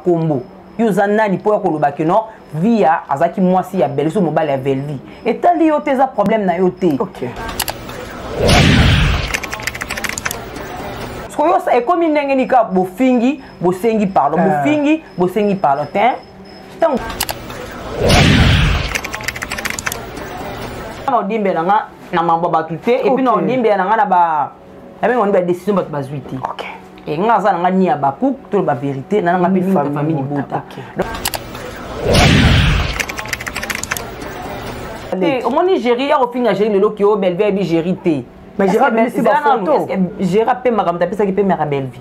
combo yo zanani po ya koloba que non via azaki mwasi ya belle so mobile ya velvi etali yo te za problème na yo te. OK. Koyo sa ekomi ndenge ni ka bofingi bosengi pardon bofingi bosengi pardon tin tant on dit belanga na mamba batuté et puis on dit belanga na ba avec on ba décision ba bazuité. OK. Et nga za nga ni ya bakouk to ba vérité na nga pe famille bota. Et au Nigeria au fin Nigeria le loki o belve bi gérité. Mais j'ai rappelé si ma photo. J'ai rappelé ma ramta ça qui peut me belle vie.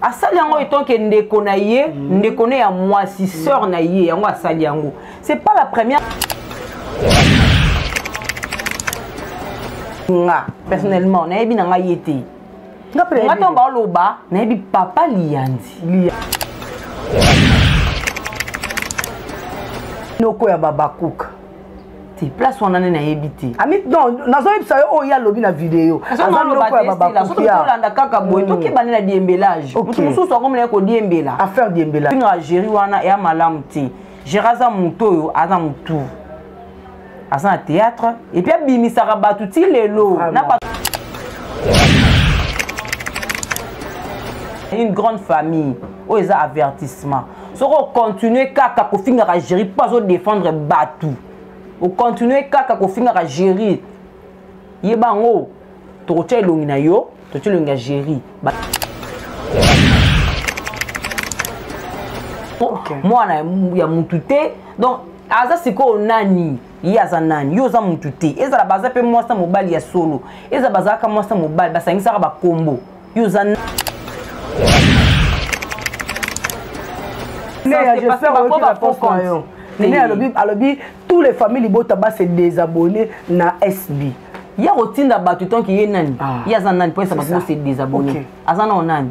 Asali yango etant que ndeko na ye, ndeko na ya moi si sœur na ye yango asali yango. C'est pas la première. Nga personnellement na yebi na nga yete. Nga tomba loba na yebi papa liandi. Noko ya babakuka. Ti place wana na yebiti. Ami non, nazo yebisa yo o ya lobi na video. Aza noko ya babakuka. Soto tolanda kaka boy to ke banela diembelage. Mutu mususu akomela ko diembela. Affaire diembelage. Pinga Algérie wana ya malamu ti. Geraza muto aza mutu. Aza na théâtre et puis bimisaka batu ti lelo na pas une grande famille. O eza avertissement. Soko continuer kaka ko finga ka gérer pas au défendre batu. O continuer kaka ko finga ka gérer. Yebango to tche longi na yo, to tche longi gérer. OK. Moi na ya mutute donc aza siko nani yaza nani yo za mutute eza la baza pe moi sa mobile ya solo eza baza ka moi sa mobile basangisa ba combo yo za alobi tous les familles bota ba se désabonner na SB. Ya rotinda batu tant ki ye nani ya za nani pour ça ba se désabonner azana onani.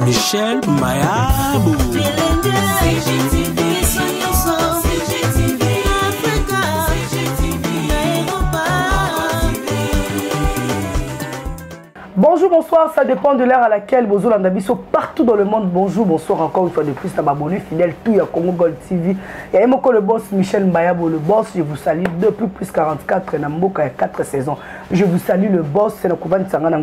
Michel Mayabou. Bonjour, bonsoir, ça dépend de l'heure à laquelle vous Biso partout dans le monde. Bonjour, bonsoir encore une fois de plus à m'abonner fidèle tout à Congo Gold TV. Et à le boss Michel Mayabo, le boss, je vous salue depuis plus 44 Namboka 4 saisons. Je vous salue le boss, c'est le Kouvan Sangana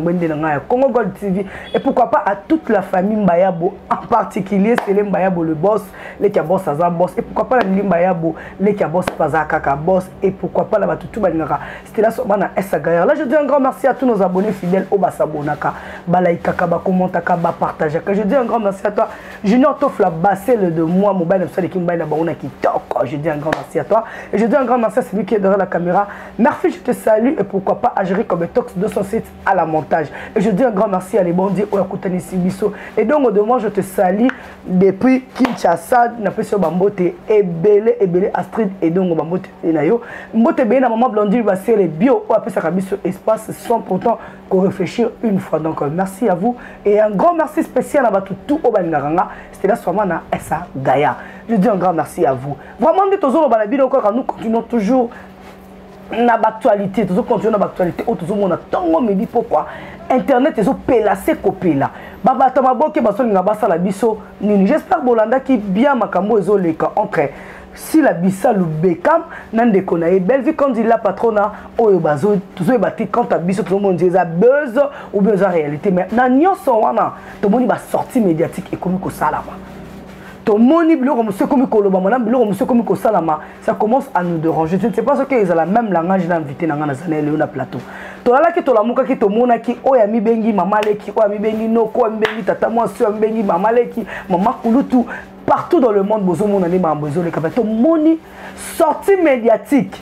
Congo Gold TV. Et pourquoi pas à toute la famille Mbayabo, en particulier c'est les Mbayabo le boss, les Kabos Azam boss. Et pourquoi pas la Mbayabo, les Kabos Pazakaka boss. Et pourquoi pas la Batutu Banara. C'était là seulement à Essagaya. Là je dis un grand merci à tous nos abonnés fidèles au Bassabonaka, Balaïkaka, Bakomontaka, Bapartagaka. Je dis un grand merci à toi. Junior Tofla Bassel de moi, Mobile Nabsali Kimbaï Nabaouna qui toque. Je dis un grand merci à toi. Et je dis un grand merci à celui qui est derrière la caméra. Merci, je te salue. Et pourquoi pas agir comme Tox 207 à la montage. Et je dis un grand merci à les bandits Oyakutani Sibiso. Et donc de moi je te salue depuis Kinshasa, Napesio Bambote et Belé Astrid et donc Bambote Nayo. Mbote Bé na maman Blondie Bassé les bio ou après ça Kabiso espace sans pourtant qu'on réfléchir une fois. Donc merci à vous et un grand merci spécial à tout au Bangaranga. C'était là seulement na Essa Gaïa. Je dis un grand merci à vous. Vraiment dit toujours au Balabi donc nous continuons toujours na actualité, toujours continuer na actualité, toujours mon tango me dit pourquoi internet est pélassé copila. Baba tamaboke basoni na basa la biso nini. J'espère Bolanda qui bien makambo ezo leka entre si la bisa le Beckham nande konae belle vie quand il la patrona oyo bazo toujours bati quand ta biso tout le monde dit ça buzz ou bien ça réalité mais na nyonso wana to moni ba sortie médiatique et comme ko salama. Moni biloko monsieur comme koloba madame biloko monsieur comme ko salama ça commence à nous déranger. Je ne sais pas ce qu'ils ont la même langage d'invité na ngana zanele na plateau to la ki to la muka ki to mona ki oya mi bengi mama leki oya mi bengi noko mi bengi tata moi so mi bengi mama leki mama kulutu partout dans le monde bozo mona ni mambozo le kapato moni sortie médiatique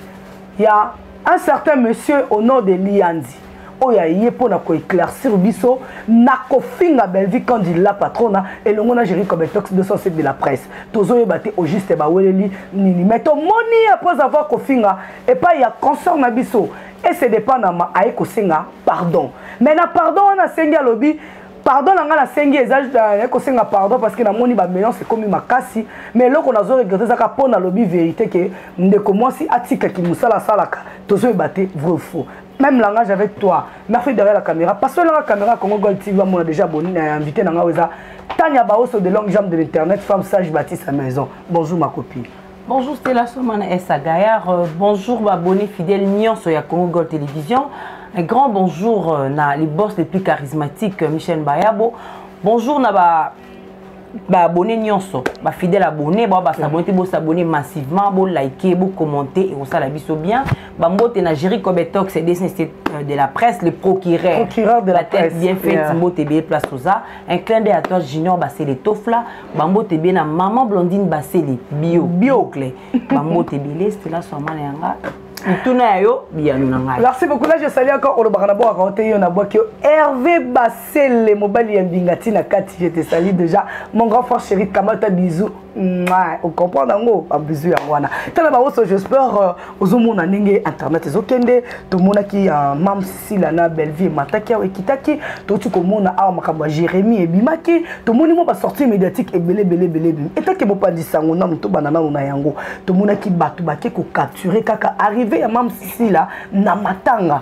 il y a un certain monsieur au nom de Liandi oya yepo na ko éclaircir biso na ko finga Belleville quand il la patrona et le mona géri comme tox 207 de la presse tozo yebate au juste ba weleli nini mais to moni après avoir ko finga et pas il y a concert na biso et c'est dépend na ma ay ko singa pardon mais na pardon na senga lobby pardon nanga na sengi ezage ko senga pardon parce que na moni ba mélange c'est comme makasi mais loko nazo regretter ça ka pona lobby vérité que ndeko moi si atika ki musala salaka tozo yebate vrai faux. Même langage avec toi. Merci derrière la caméra. Parce que la caméra, Congo Gold TV, on a déjà abonné, invité dans la Tania Baoso de longue jambe de l'internet, femme sage bâtie sa maison. Bonjour ma copine. Bonjour Stella Somana Essa Gaillard. Bonjour abonnés fidèles Nyon sur Congo Gold Télévision. Un grand bonjour na les boss les plus charismatiques Michel Mbayabo. Bonjour na abonné nyonso ba fidèle abonné ba s'abonner bo s'abonner massivement bo liker bo commenter et ça la biso bien ba mbote na Jerry Kobetox c'est de la presse le procureur de la tête bien faite mbote bien place ça un clin d'œil à toi Junior ba c'est les tofla ba mbote bien na maman blondine ba c'est les bio clé ba mbote bien c'est là sur mananga. Merci beaucoup. Là, je salue encore au Baranabo à Ranté. On a boit que Hervé Bassel, Mobile Yambingati, Nakati, je te salue déjà. Mon grand frère chéri, Kamata, bisous. On comprend d'ango, un bisou à Wana. J'espère aux hommes internet, les okende, tout le monde qui a mam si la Belleville, Matakia, Ekitaki, tout le monde a Makaba, Jérémy et Bimaki, tout le monde va sortir médiatique et belé. Et tant que vous pas dit ça, on a tout banana, on a yango, tout le monde qui bat, tout baké, qui capturé, kaka, arrivé à mam si là, Namatanga.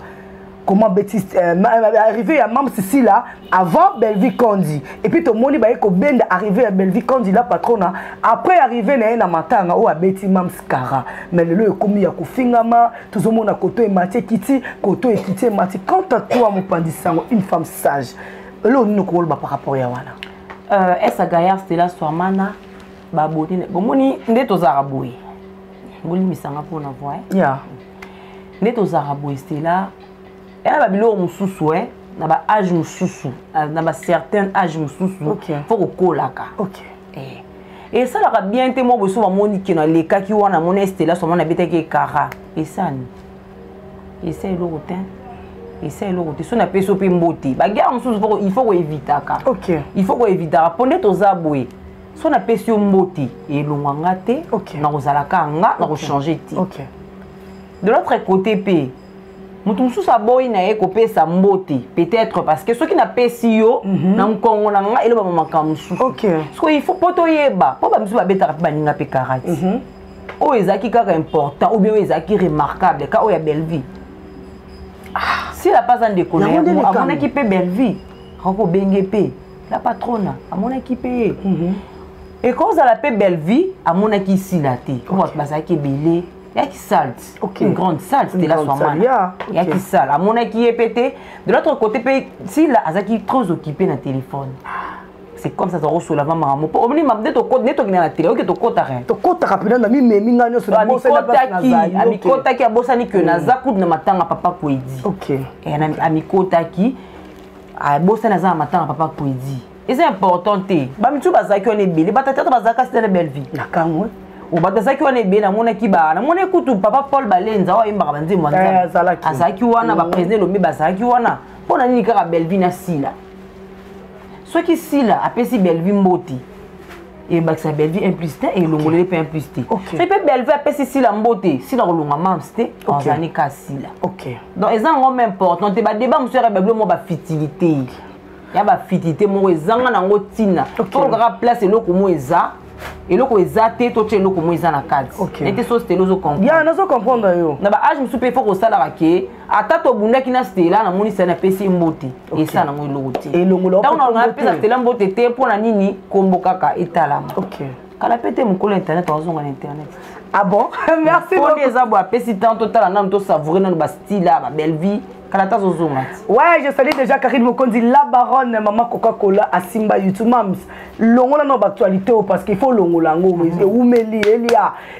Comment Baptiste arrivé à Mam Sissi là avant Belleville Kondi et puis tout le monde va ben arrivé à Belleville Kondi là patrona après arrivé na matanga ou à Betty Mam Skara mais le commis à Kofingama tout le monde à côté Mathieu Kiti côté Kiti Mathieu quant à toi mon pandisango une femme sage là nous nous par rapport à wana essa Gaillard Stella Swamana baboni bomoni ndeto zaraboué boli misanga pour na voix ya ndeto zaraboué Stella. Et là, il y a un âge mususu, un certain âge mususu, il faut qu'on colaka. Et ça, là, bien été moi, je suis dit que les cas qui ont un moneste là, sont mon qui cara. Et ça, et c'est l'autre. Et c'est l'autre. Si on a payé sur Pimboté, il faut éviter. Il faut éviter. Prenez aux aboués. Si on a payé sur Mboté et l'ongate, on a changé. De l'autre côté, mutumsu sa boy na ekope sa mbote peut-être parce que ceux qui n'a pas si yo na nkongo na nga ele ba makamusu so il faut poto yeba po ba musu ba beta ba ninga pe karati o ezaki kaka important ou bien ezaki remarquable ka o ya Belleville si la pas en déconner à mon équipe Belleville roko bengepe la patronne à mon équipe et quand ça la paix Belleville à mon équipe ici là té comment ba ça qui belé. Il y a qui salte, une grande salle, c'était la soirée. Il y a qui salte, à mon qui est pété. De l'autre côté, si la Azaki est trop occupé dans le téléphone, c'est comme ça, ça reçoit la maman. Au moins, je vais te côté, tu es dans la télé, tu es côté rien. Tu es côté rapide, tu es minganyo sur la bosse. Amikota qui a bossé ni que naza coup de matanga papa Kouedi. OK. Et amikota qui a bossé naza matanga papa Kouedi. Et c'est important té. Ba mitu bazaki on est belé, ba tata bazaka c'est une belle vie. Nakamwe. Ou batazaki wana ebe na mona kiba na mona kutu papa Paul Balenza wa imba banzi mwanza azaki wana ba président lobi bazaki wana pona nini kaka Belleville na sila soki sila apesi Belleville mboti et baksa Belleville implicité et longolé pe implicité c'est pe Belleville apesi sila mbote sila kolonga mamste ozani ka sila donc ezango même important te ba débat monsieur Belleville mo ba fitilité ya ba fitilité mo ezanga nango tina pour kaka place eloko mo eza et loko ezate to tche loko moiza na cadre était so stelo zo comprendre ya nazo comprendre yo na ba âge musu pe foko sala rake ata to bunda kina stela na moni sana pesi mbote et ça na mo lote et longulo ta na pesa stela mbote te pona nini kombo kaka etalama kala pete mukolo internet ozonga na internet ah bon merci beaucoup on les abo pesi tant total na to savourer na ba style ba Belleville. Ouais, je salue déjà Karine Mokondi, la baronne, maman Coca-Cola, à Simba YouTube. Longo na actualité parce qu'il faut longo lango. Oumeli,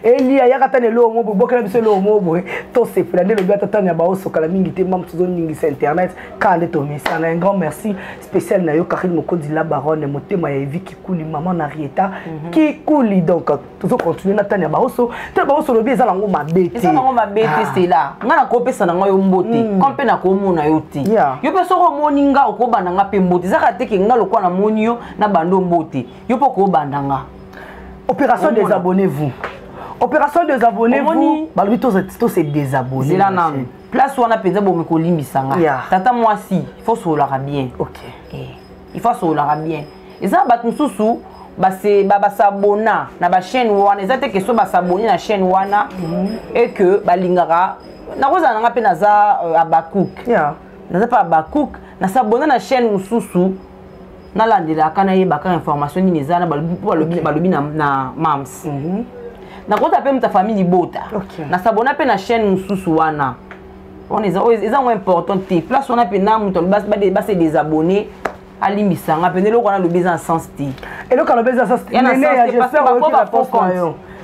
Elia, yakatane longo, bokela biso longo, to se frande le gars tatanya ba oso kala mingi te mam tuzo ningi sur internet. Kale to misa na un grand merci spécial na yo Karine Mokondi, la baronne, motema ya Evi qui couli maman na Rieta qui couli donc tuzo continuer na tanya ba oso. Te ba oso lobi eza lango mabete. Eza lango mabete c'est là. Ngana kopesa na ngoyo mbote. Kompe na komona yo te yo pe soko moni nga okobanda nga pe mbote zaka te ke nga lokwa na moni yo na bando mbote yo pe okobanda nga opération désabonnez-vous balobi to se désabonner c'est là nan place wana penza bo mekolimbisa nga tata mwasi il faut solaka bien il faut solaka bien eza bato mosusu basabona na bachaîne wana eza te question basabone na chaîne wana et que balingaka nakozala nanga mpe naza abakouk naza mpe abakouk nasabona na chaîne mosusu nalandelaka nayebaka information nini eza na balobi na mams nakota mpe muta famille libota nasabona mpe na chaîne mosusu wana eza ngo important te place wana mpe na mutu base désabonné alimbisanga mpe eloko wana alobi eza na sens te eloko alobi eza na sens te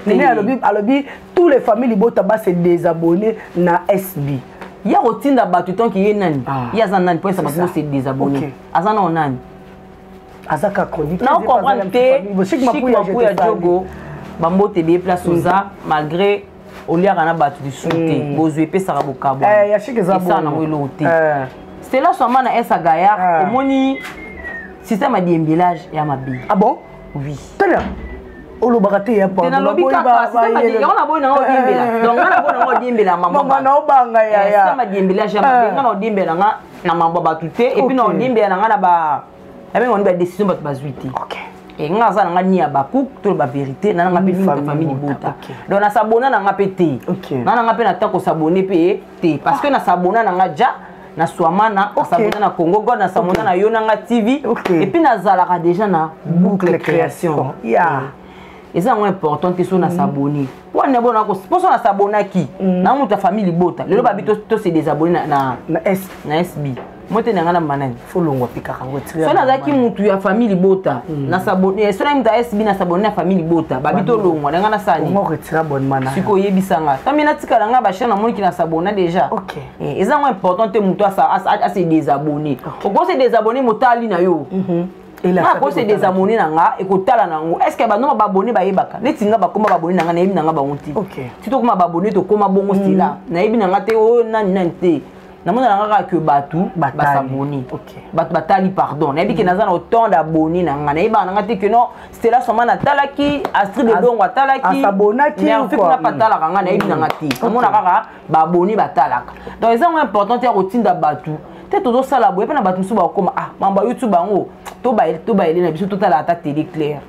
nene alobi tous les familles libota base désabonné na SB ya kotinda bato tonki ye nani ye aza nani po esa bato bose désabonné aza nao nani aza ka chronique na okomprendre te Chic Mapuya ya Diogo bambote beye place oza malgré oliaka na bato lisusu te bozwi epesaka bokabo esa nango eloko te c'était là seulement na esa gayar omoni système ya diembelage ya mabe ah bon oui tala olobaka te ya pa nalobi kaka yango na boyi nango odiembela donc nga na boyi nango odiembela mama na obanga ya système ya diembelage ya mabe nga na odiembela nga na mambo bato te et puis na odiembela na nga na ba abenga oni ba décision bato bazwi te nga aza nanga ni ya bakouk to ba vérité na nanga pe ni ta famille bota donc na sabona na nga pe te na nanga pe na ta ko sabone pe te parce que na sabona na nga ja na Swamana na sabona na Congo God na sabona na Yonanga TV et puis na zalaka déjà na boucle création eza ngo important te so na sabone wana bona ko poso na sabona ki na muta famille bota lelo ba bito to se désabonner na SB mote na ngana manani folongwa pika kango tiri so na zaki mutu ya famille bota na sabone so na muta SB na sabone na famille bota babito longwa na ngana sani ngo retira bonne mana siko yebisanga tamina tikala nga ba chaîne moni ki na sabona déjà eza ngo important te mutu a se désabonner ko se désabonner motali na yo na ko se désabonner na nga e ko tala na ngo est-ce que ba no ba abonner ba yebaka neti nga ba koma ba abonner na nga na yebi na nga ba nti tito koma ba abonner to koma bongo stila na yebi na nga te o nani te na mona nga que batu basaboni batu batali pardon na yebi ke naza na autant d'abonnés na nga na yeba na nga te que non c'était là seulement na talaki Astrid de Dongo talaki asabonaki mais en fait na patala nga na yebi na nga te na mona kaka ba abonnés batalaka donc c'est important ya kotinda batu te tozo sala boye pe na batu musu ba koma mamba YouTube bango to ba ele na biso totala ata télé claire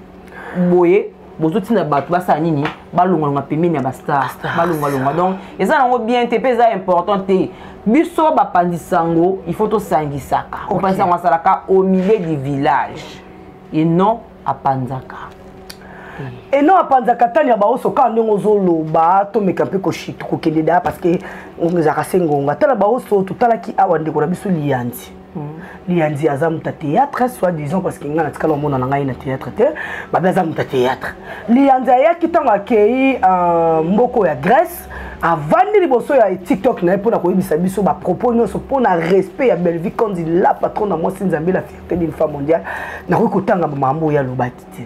boye bozotinda batu basala nini balongolonga pembeni ya bastar balongolonga donc eza nango bien te mpe eza important te biso bapandisango il faut tosangisaka opandisango asalaka au milieu du village et non apanzaka eno apanzaka tani ya baosoka ndenge ozoloba tomeka mpe kokende daa parce que ezalaka se ngonga tala baoso totalaki awa ndeko na biso lianzi aza muta théâtre soit disons parce que nga na tikala omona na ngai na théâtre te babe aza muta théâtre lianzi ayaki ntango akei mboko ya Grèce avandi liboso ya TikTok na ye mpona koyebisa biso bapropos nyonso mpona respect ya Belle Vie Kondi la patron na mwasi Nzambe la fierté d'une femme mondiale nakoki kotanga makambo oyo alobaki te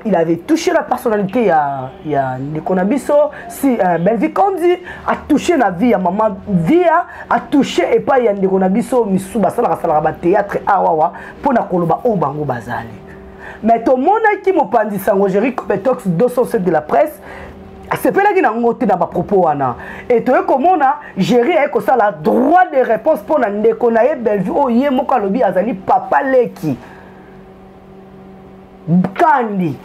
il avait touché la personnalité ya ndeko na biso si Belle Vie Kondi a touché la vie ya maman Via a touché epai ya ndeko na biso misu basalaka ba théâtre awawa mpona koloba oyo bango bazali mais tomonaki mopanzi sango Jerry Copetox 207 de la presse sepelaki nango te na bapropos wana et toye komona Jerry aye kosala droit de réponse mpona ndeko na ye Belle Vie oyo ye moko alobi azali papa leki kandi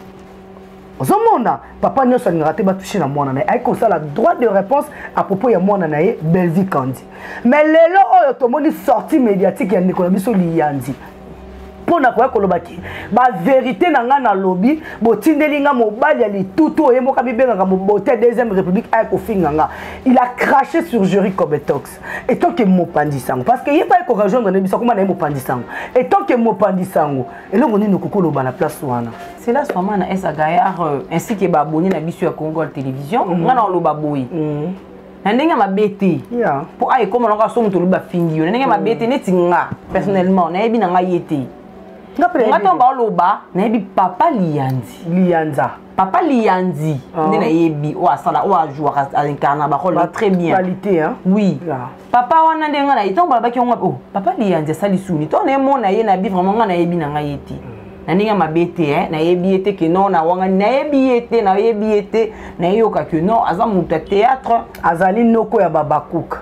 ozomona papa nyonso alingaka te batouche na mwana na ye aye kosala droit de réponse à propos ya mwana na ye Belle Vie Kondi mais lelo oyo tomoni sortie médiatique ya ndeko na biso liyanzi mpona koya kolobaki bavérité na nga na lobi botindeli nga mobali ya litutu oye moka bibengaka mobote deuxième république aye kofinga nga il a craché sur Jerry Copetox et tant que mopandi sango parce que ye pa ye korejoindre na biso akoma na ye mopandi sango et tant que mopandi sango elongo nini okokoloba na place wana c'est là vraiment na esa gayar ainsi que baboni na biso ya Congo télévision nga na oloba boyi na ndenge mabe te po aye koma na ka so mutu oloba fingi yo na ndenge mabe te neti nga personnellement na yebi na nga ye te ngata ba loba na yebi papa Lianza. Papa Lianzi, ne na yebi o asala o ajouer à incarner ba rôle très bien. Qualité hein. Oui. Papa wana ndenga na itonga ba ki oh papa Lianzi sali suni. To na mo na ye na bi vraiment na yebi na ngayeti. Na ninga mabete na yebi ete que non na wanga na yebi ete na yoka que non aza muta théâtre azali noko ya babakuka.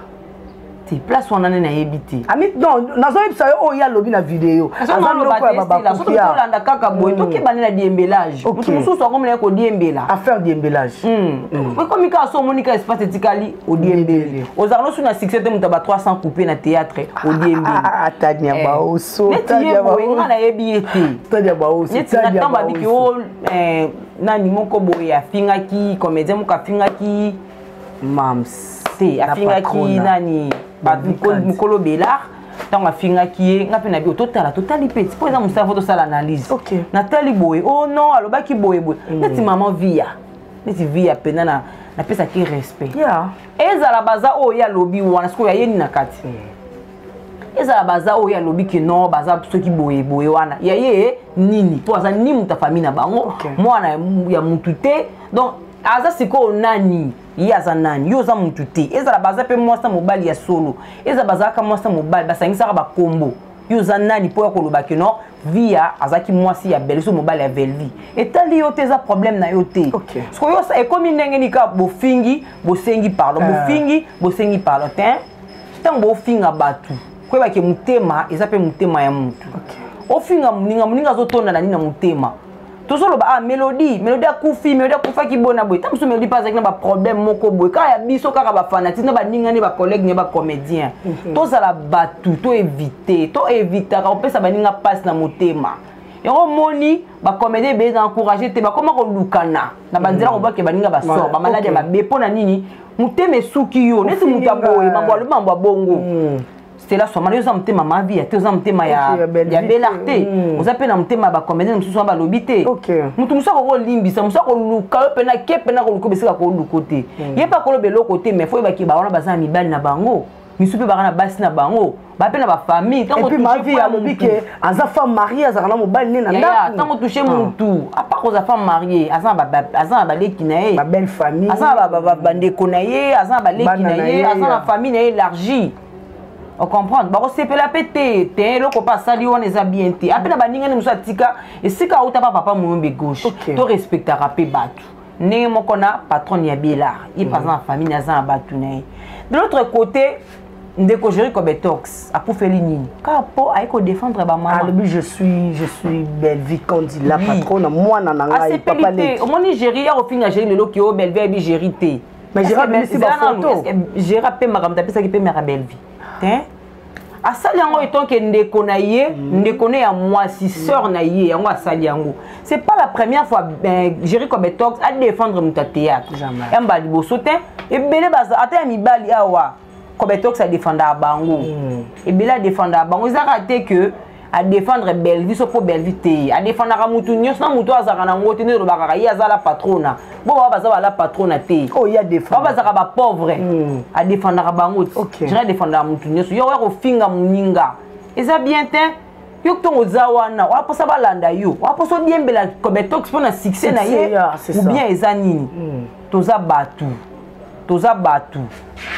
Place on en a habité. Ami non, nazo yebisa yo o ya lobi na vidéo. Azan lo ba la surtout to landa kaka boy to ke banela diembelage. Mutu mususu comme na ko diembela. Affaire diembelage. Mais comme ka so monika espace etikali o diembele. Ozarno su na succès te muta ba 300 coupé na théâtre o diembele. Tania ba oso. Tania ba o na yebi ete. Tania ba oso. Tania ba biki o nani moko boy afinga ki comédien moko afinga ki mams. Afinga ki nani Mukolo Bélard, tant afinga qui n'a pas nabi total petit. Pour exemple, ça faut ça l'analyse. OK. Nathalie Boy. Oh non, alors ba qui boy. Neti maman via. Neti via pena na pesa qui respect. Yeah. Eza la baza o ya lobby wana sko ya yeni na kati. Eza la baza o ya lobby ki non baza ceux qui boy wana. Ya ye nini. Pour ça ni muta famille na bango. Mwana ya mutute. Donc aza siko nani. Yaza nani yoza mutu te ezala baza pe mwasa mobali ya solo ezala baza ka mwasa mobali basangisa ba kombo yoza nani po ya koloba ke no via azaki mwasi ya belle so mobali ya velvi etali yo te za problème na yo te so yo sa e komi ndenge ni ka bofingi bosengi pardon bosengi pardon te tant bofinga batu ko ba ke mutema eza pe mutema ya mutu ofinga muninga zo tonda na nina mutema toujours ba mélodie akufi mélodie akufa ki bona boy tam so mélodie pas avec na ba problème moko boy ka ya biso kaka ba fanatique na ba ninga ne ba collègue ne ba comédien to za la batu to éviter ka opesa ba ninga passe na motema yango moni ba comédien be encourager te ba koma ko lukana na banzela ko ba ke ba ninga ba sort ba malade ba be pona nini muteme suki yo neti mutaboy mambo bongo c'est là seulement les hommes thème ma vie tes hommes thème ya belarté vous appelez un thème ba comédien nous sommes ba lobité mutu musa ko limbisa musa ko luka pena ke pena ko lukobesika ko lukote ye pa ko lobelo côté mais faut ba ki ba wana bazana mibali na bango misupe ba na basi na bango ba pena ba famille tant que ma vie ya lobike aza femme mariée aza na mobali ne na ndako tant que toucher mutu à part aux femmes mariées aza ba leki na ye ba belle famille aza ba bandeko na ye aza ba leki na ye aza na famille na élargie. On comprend. Bah c'est pe la pété. T'es là qu'on passe ça lui on les a bien té. Après na baninga ne musa tika et si ka uta papa moumbe gauche. To respectera pe batu. Né mon kona patron ya Bélard. Il passe en famille na za batu né. De l'autre côté ndeko Jerry Kobetox a pour faire ligne. Ka po ay ko défendre ba maman. Ah le but je suis Bellevie quand dit la patronne moi na ngai papa né. Au mon Nigeria au fin na Jerry le lo ki o Bellevie bi Jerité. Mais Gérard c'est ba photo. Gérard pe maram tapisa ki pe mera Bellevie. Asali yango etant que ndeko na ye ndeko ne ya mwasi sœur na ye yango asali yango c'est pas la première fois Jerry Kobetox a défendre muta théâtre yamba liboso te ebele baza ata ya mibali awa Kobetox a défendre bango ebele a défendre bango ezaka te que a défendre Bellevie so po Bellevie te a défendre ka mutu nyos na mutu azaka na ngote ne robaka ya za la patrona bo ba baza la patrona te oh ya défendre ba bazaka ba pauvre a défendre bango je vais défendre mutu nyos yo wa ko finga muninga eza bien te yo to ozawana wa posa balanda yo wa poso diembela Kobetox pour na succès na ye ou bien eza nini toza batu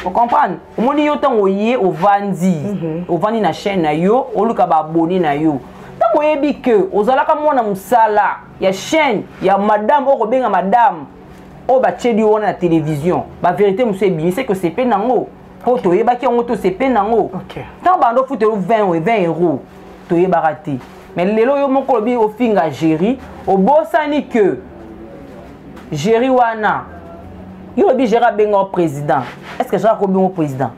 on comprend omoni yo tango ye ovandi na chaîne na yo oluka ba abonné na yo tango yebi que ozalaka mwana musala ya chaîne ya madame oko benga madame o ba tchedi wana na télévision ba vérité muso ebimi c'est que c'est pe nango po to yeba ki ngoto c'est pe nango tant bando foute 20 euros to yeba raté mais lelo yo moko lobi o finga Jerry o bosani que Jerry wana yo bi Gérard bengo président est-ce que Gérard ko bengo président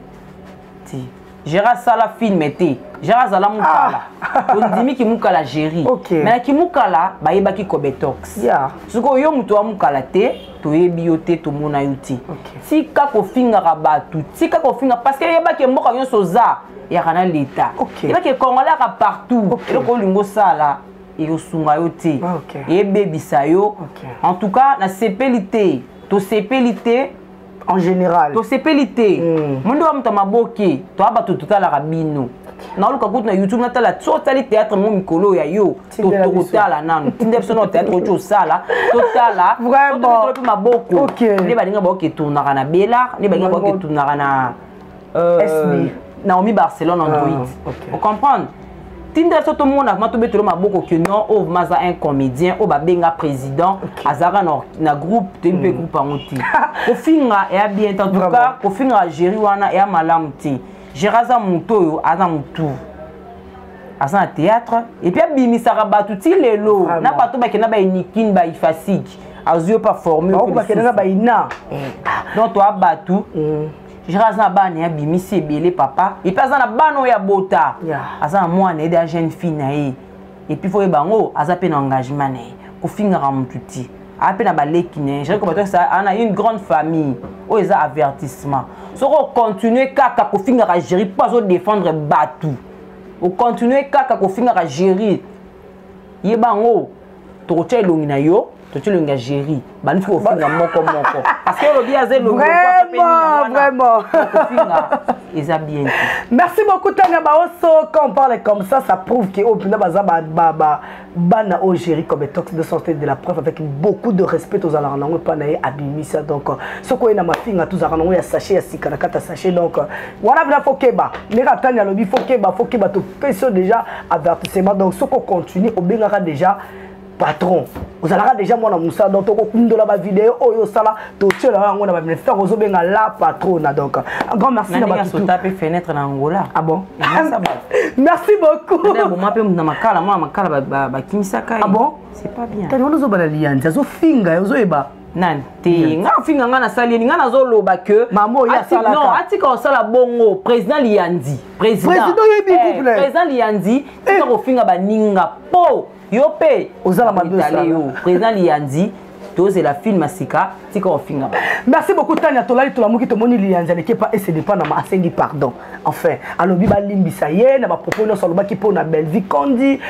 ti Gérard sala film été Gérard zala mukala on dimi ki mukala Jerry mais ki mukala ba yeba ki Kobetox suko yo muto wa mukala te to yebi yo te to mona yuti si ka ko finga rabatu si ka ko finga parce que yeba ke mboka yo soza ya kana l'état yeba ke congolais ka partout et ko lingo sala et yo sunga yo te et bebisa yo en tout cas na sepelité to sepelité En général. To sepelité. Mundo wa mta maboke. To aba to totala rabino. Na luka kutu na YouTube na tala totali théâtre mo mikolo ya yo. To totala nanu. Tinde biso no théâtre ojo sala. Totala. Vraiment. To maboko. OK. Ne balinga boke tournaka na Bela, ne balinga boke tournaka na SB. Naomi Barcelone Android. Vous comprenez? Tinde so to mona mato betelo maboko que non o maza un comédien o babenga président azara na groupe de mpe groupe angoti. Ko finga e bien en tout cas, ko finga géri wana e malamu ti. Geraza mutoyo aza mutu. Asa na théâtre et puis abimisaka batu ti lelo na bato ba kena ba inikin ba ifasiki. Azio pas formé ko ba kena ba ina. Donc to abatu Geraza bana ya bimisi ebele papa et puis azana bano ya bota azana mwana ede jeune fille na ye et puis faut bango aza pe na engagement na ye ko finga ka mututi a pe na baleki ne je ko bato ça ana une grande famille o eza avertissement so ko continuer kaka ko finga ka gérer pas au défendre batu o continuer kaka ko finga ka gérer ye bango to ko elongi na yo tu le gérer bani faut finga moko parce que le bien c'est le vraiment ils a bien merci beaucoup Tania Baosso. Quand on parle comme ça prouve que au pina baza bana au gérer comme tox de sortir de la preuve avec beaucoup de respect aux alarnango pas naé abimisa donc ce ko ina mafinga tous alarnango ya sachet ya sikana kata sachet donc wana bla fokeba mira Tania lobi fokeba to peso déjà avertissement donc ce ko continue au bengaka déjà patron vous allez déjà moi na musa donc toko kundola ba vidéo oyo sala to tshela ngo na ba ministère ozo benga la patrona donc un grand merci na ba tout taper fenêtre na Angola. Ah bon merci beaucoup ndebo mape na makala ba kimisaka. Ah bon c'est pas bien tani ozo bala lianza zo finga ozo eba nan te nga finga nga na sali nga na zo loba que mamo ya sala non atika o sala bongo président Liandi président Liandi tika ko finga ba ninga po Yopé, Ozala Madou président Liandi, c'est la film Masika, c'est qu'on finit. Merci beaucoup Tania Tolali Tolamuki Tomoni Liandi, ne pas et c'est dépend na asengi pardon. Enfin, alobi ba limbisa ye na ba propos no soloba ki po na Belvi Kondi,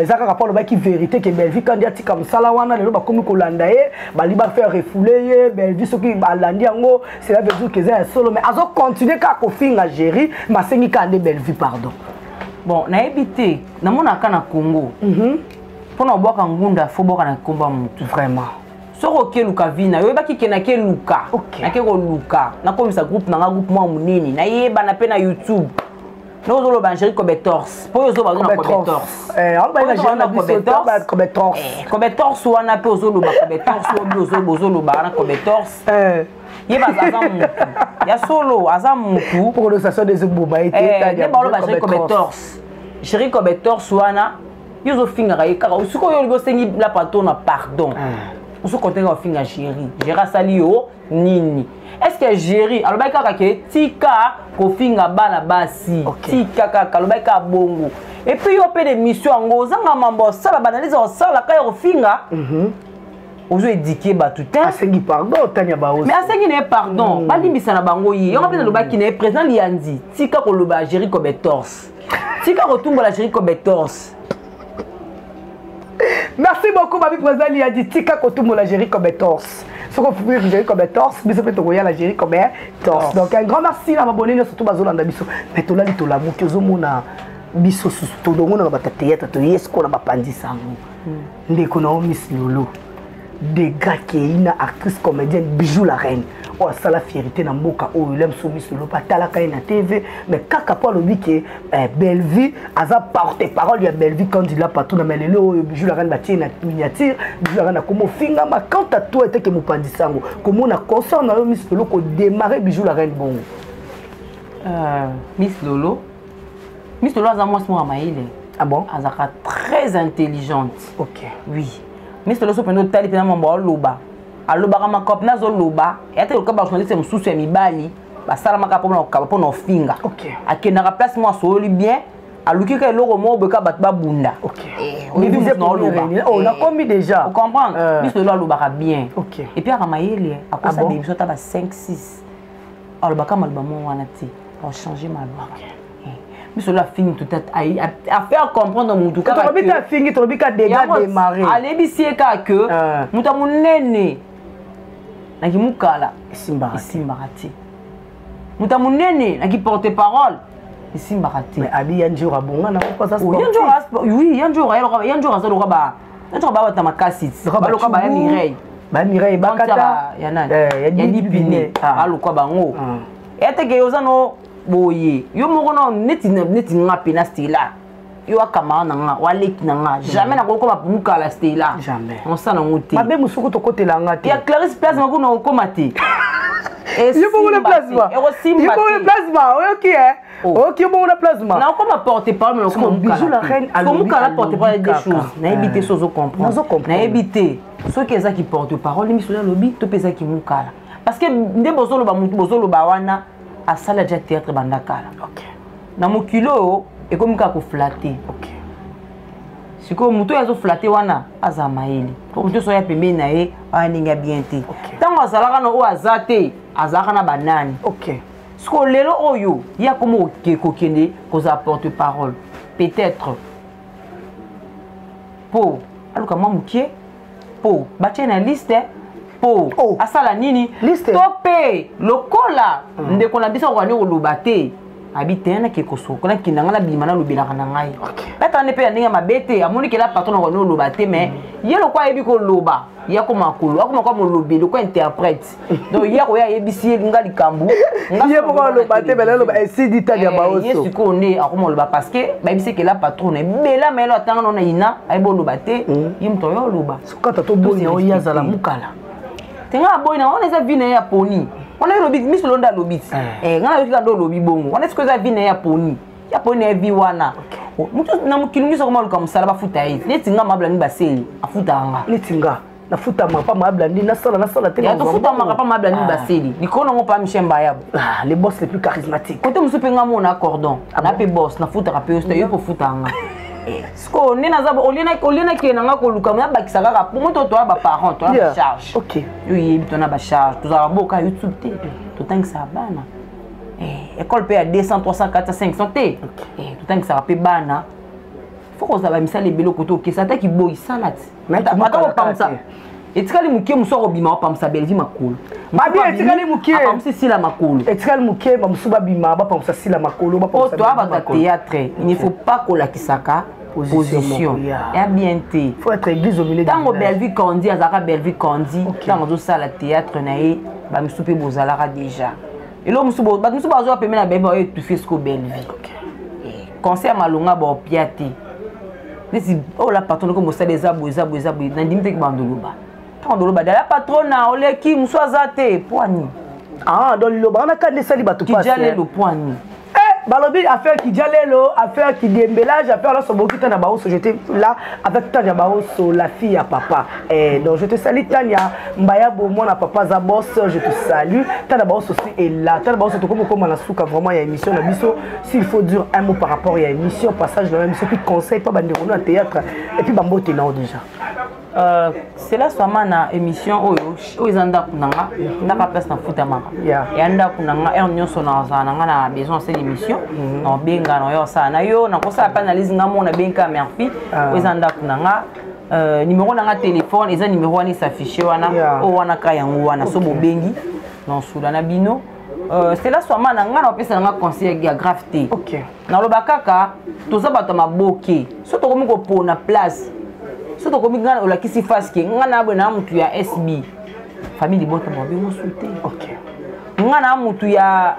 zaka rapport ba ki vérité que Belvi Kondi ati comme salawana le ba komi kolanda ye, ba liba faire refouler ye, Belvi soki ba landi yango, c'est la veut dire que c'est solo mais azo continuer ka ko finga gérer, masengi ka ande Belvi pardon. Bon, na ebité, na mona kana Congo. Pona boka ngunda fo boka na komba mutu vraiment soko ke luka vina yo baki kena ke luka na ke ko luka na komisa groupe na groupe mo munene na yeba na pe na YouTube no zo lo banjeri ko betors po yo zo ba na ko betors on ba ina jana na ko betors ko betors wana pe zo lo ba ko betors bozo lo ba na ko betors yeba zaza mutu ya solo azamutu pour le station des boba été ta ya ba lo banjeri ko betors jeri ko betors wana Yo finga kaka usuko yo libo sengi la patona pardon. Usuko kontenga finga géri. Gera salio nini. Est-ce que géri aloba kaka ke tika ko finga bana basi. Tika kaka aloba ka bongo. Et puis yo pe des missions ngo zanga mambo sala banalize o sala ka yo finga. Ozo édiquer batu te. Asengi pardon Tania Baosso. Mais asengi ne pardon. Ba limbisa na bango yi. Yo pe loba ki ne président Liandi. Tika ko loba géri ko betors. Tika ko tumbola géri ko betors. Merci beaucoup, ma président Liandi. Tika Kotumbo la gérie comme tors. Ce qu'on peut gérer comme tors, mais ça fait te la gérie comme tors. Donc un grand merci à m'abonner surtout Bazolanda Biso. Mais tout là, tout là, vous qui mona Biso tout le monde va théâtre, tu es ce qu'on a pandi ça. Ndeko na Miss Lolo. Des gars qui est une actrice comédienne Bijou la reine. Oh ça la fierté na mboka oh il aime soumis sur le patala kai na TV mais kaka pa lobi que Belvi aza porte parole ya Belvi quand il a partout na melelo Bijou la reine batie na miniature Bijou la reine na komo finga ma quand à toi était que mo pandisango comment na concert na Miss Lolo ko démarrer Bijou la reine bongo Miss Lolo aza moi maïle. Ah bon azaka très intelligente. OK oui Miss Lolo so pendo tali pena mambo loba aloba kama kop na zo loba ete ko ba journaliste mususu ya mibali ba sala maka pona finga akenda ka place moi so li bien aluki ka eloko mo beka bat ba bunda mais vous êtes on a commis déjà vous comprendre Miss Lolo aloba ka bien et puis akama yele akosa be biso ta ba 5 6 aloba kama alba mo wana ti on changer ma loi Miss Lolo fini tout à faire comprendre mutu ka to bita fini to bika déjà démarrer allez bisie ka que muta munene naki mukala esimbaka te muta munene naki porte parole esimbaka te mais abi yanjura bonga na ko ça oui yanjura azaloka ba bata makasi baloka ba ya Mireille Mireille bakata ya nani ya Dipine aloka bango eteke yozano boye yo moko no neti nga pena stila yo akamara nanga waleki nanga jamais na kokoma mukala stila jamais on sana ngote mabe musuku to kotela nga te ya Clarisse Plasma ko na kokoma te yo bongo le plasma oyoki oyoki yo bongo le plasma na kokoma porte parole na kokoma bijou la reine alors mukala porte parole des choses na éviter sozo comprendre na éviter ce qui est qui porte parole mi sola lobi to pesa ki mukala parce que nde bozolo ba mutu bozolo ba wana asala ja théâtre bandakala OK na mokilo et comme ka ko flatter OK siko mutu yazo flatter wana azama yeli ko mutu so ya pembe na ye aninga bien te tango azalaka no o azate azaka na banani OK siko lelo oyo ya komo kokende koza porte parole peut-être po aluka mamukie po batie na liste po asala nini liste to pe lokola ndeko na biso ko ni oloba te habite na ke koso kona kinanga na bimana lobelaka na ngai beta ne pe ya ndinga mabete amoni ke la patron ko ni oloba te mais yelo kwa yebi ko loba ya ko makulu akoma kwa molobelo ko interprète donc ya ko ya yebisi nga likambu ye ko loba te bela loba esidi ta ya baoso yesu ko ne akoma loba parce que ba yebisi ke la patron e bela melo atanga no na ina ay bo loba te yimto yo loba kata to boni o yazala mukala tenga boy na on eza vine ya poni on a lobi miso londa lobi ngana yoka ndo lobi bongo on est-ce que eza vine ya poni e vi wana mutu na mukilungi so koma luka musala bafuta yi netinga mabla ni baseli afuta anga netinga na futa mapa mabla ndi na sala te ya to futa mapa mabla ni baseli likono ngo pa Michel Mbayabo les boss les plus charismatiques côté musu penga mona cordon na pe boss na futa ka pe osta yo po futa anga sko nena za olina ke nanga ko luka mo bakisa kaka pour moto to ba parent to ba charge OK yo yebi to na ba charge to za boka YouTube te to tangisa bana école pe ya 200 300 400 500 te to tangisa pe bana faut ko za ba misala ebelo koto ke sa ta ki boy salati mata ko pamsa etikali mukie musoko bima pamsa belvi makolo mabi etikali mukie pamsa sila makolo etikali mukie ba musuba bima ba pamsa sila makolo ba pamsa to aba théâtre il ne faut pas ko la kisaka position ya bien te faut être église au milieu tango Belvi Kondi azaka Belvi Kondi tango zo sala théâtre na ye ba musupe bozalaka déjà et lo musubo ba musubo azo pemé na beba yo tout fisco Belvi concert malonga ba piate nesi o la patron ko mosala ezabo na ndimite ki bandoloba tango doloba la patrona oleki muso azate poani donc loba na ka nesali bato passe ki jale le poani balobi affaire qui dialelo affaire qui dembelage affaire là soboki tana baoso j'étais là avec Tania baoso la fille à papa donc je te salue Tania Mbayabo moi na papa za boss je te salue Tania baoso aussi est là Tania baoso to comme na souka vraiment il y a émission na biso s'il faut dire un mot par rapport il y a émission passage dans émission puis conseil pas bande na théâtre et puis bambote na déjà c'est là seulement na émission oyo izanda kunanga ndaka place na futa maka ya nda kunanga er nyonso na zananga na besoin cette émission na benga na yo sa na yo na kosa pa analyse ngamo na benka merci izanda kunanga numéro na téléphone eza numéro wani s'afficher wana o wana ka yango wana so bo bengi non sula na bino c'est là seulement na ngana opesa nga conseil ya gravité OK na loba kaka toza bato maboke so to komi ko pona place surtout comme ngana olakisi faske ngana abona mutu ya SB famille bota bobe mo souté OK ngana mutu ya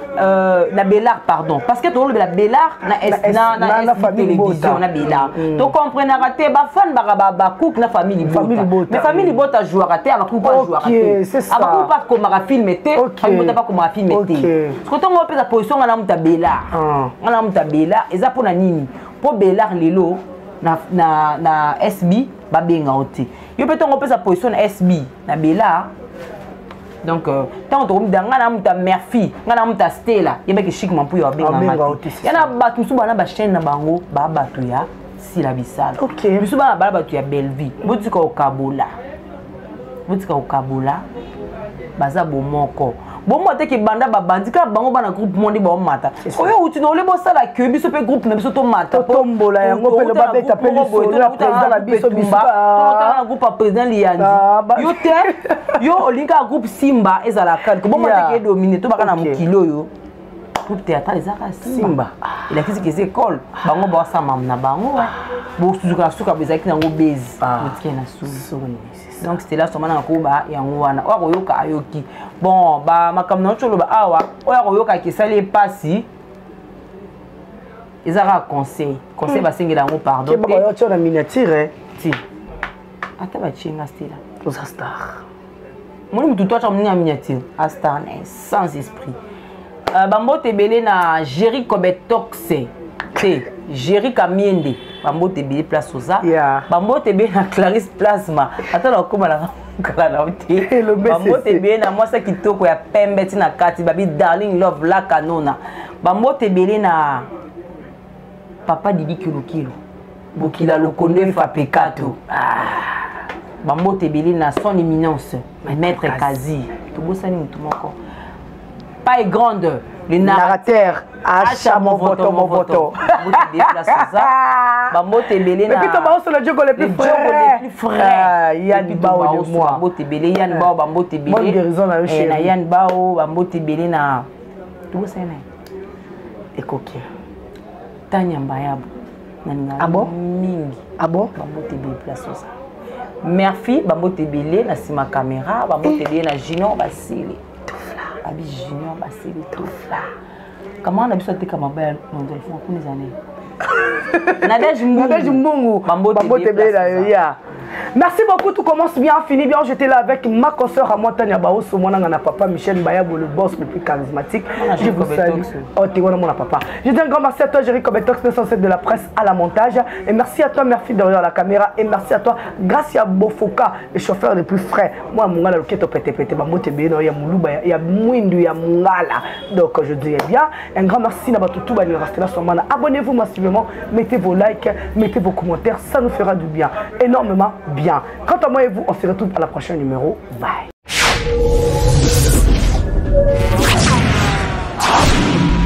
na Belard pardon parce que to le Belard na famille télévision na Belard to comprendre raté ba fan ba cook na famille bota mais famille bota jouer raté aba coupa jouer raté aba coupa comme ma film té famille bota pas comme ma film té parce que to ngo pesa position ngana muta Belard eza pona nini po Belard lelo na SB babenga oti yo peut on pesa position na SB na Bela donc tant to mudanga na muta Murphy ngana muta Stella yeba ke chic mampu yo babenga oti yana batu suba na ba chaîne na bango ba batu ya sila bisala OK suba ba batu ya Belvi botika okabola baza bomoko bon moi te ke banda ba bandika bango bana groupe mondi ba mata oyo uti no le bo sala ke biso pe groupe na biso to mata tombola yango pe le ba beta pe biso na président la biso na groupe président liandi yo te yo olinga groupe Simba ezala kal ko bon moi te ke dominer to baka na mokilo yo groupe théâtre les arts Simba il a dit que c'est école bango ba sa mam na bango bo suka bezaki nango base mutike na su donc c'était là seulement na ko ba yango wana wa koyoka ayoki bon ba makamna cholo ba awa oya koyoka ki sali pasi ezara conseil ba sengela ngo pardon ke ba yo tona miniature ti ata ba chinga stila aux stars moi mutu toi tu na miniature a star sans esprit bambo tebele na Jerry Kobetoxe te Jerry Kamiende bambo tebele place oza bambo tebele na Clarisse Plasma atala koma la kala na uti bambo tebele na mwasa kitoko ya pembe tina kati babi darling love la kanona bambo tebele na papa Didi Kilokilo bokila lokondo fa pekato bambo tebele na son éminence maître Kazi to bosani mutu moko pas grande le narrateur acha mon voto bambo tebele na mais puis toi c'est le jogo le plus frais Yann Bao de moi bambo tebele Yann Bao bambo tebele bonne guérison na chez na Yann Bao bambo tebele na tout ça na ekoki Tanya Mbayabu na mingi bon bambo tebele place ça merci bambo tebele na sima caméra bambo tebele na Junior Basile abi Junior Basile tout là comment on a besoin de camabel mon téléphone pour les années Nadège Mbungu bambo tebele ya. Merci beaucoup, tout commence bien, finit bien. J'étais là avec ma consoeur à moi, Tania Baosso, mon papa Michel Mbayabo, le boss le plus charismatique. Je vous salue. Oh, t'es mon papa. Je dis un grand merci à toi, Jerry Kobetox, 907 de la presse à la montage. Et merci à toi, merci derrière la caméra. Et merci à toi, Gracia Bofoka, le chauffeur le plus frais. Moi, mon gars, le keto pété, bambo tebele, il y a Moulouba, il y a Mouindu, il y a Mungala. Donc, je dis bien, un grand merci à tout le monde. Abonnez-vous massivement, mettez vos likes, mettez vos commentaires, ça nous fera du bien, énormément bien. Quant à moi et vous, on se retrouve à la prochaine numéro. Bye.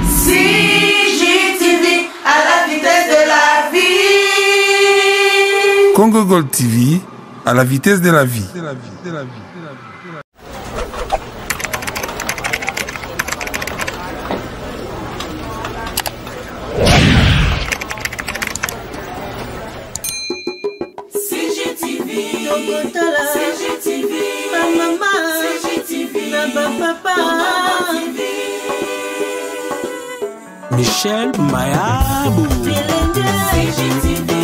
CGTV à la vitesse de la vie. Congo Gold TV à la vitesse de la vie. CGTV, ma maman, CGTV, ma papa, Michel Mbayabo. CGTV.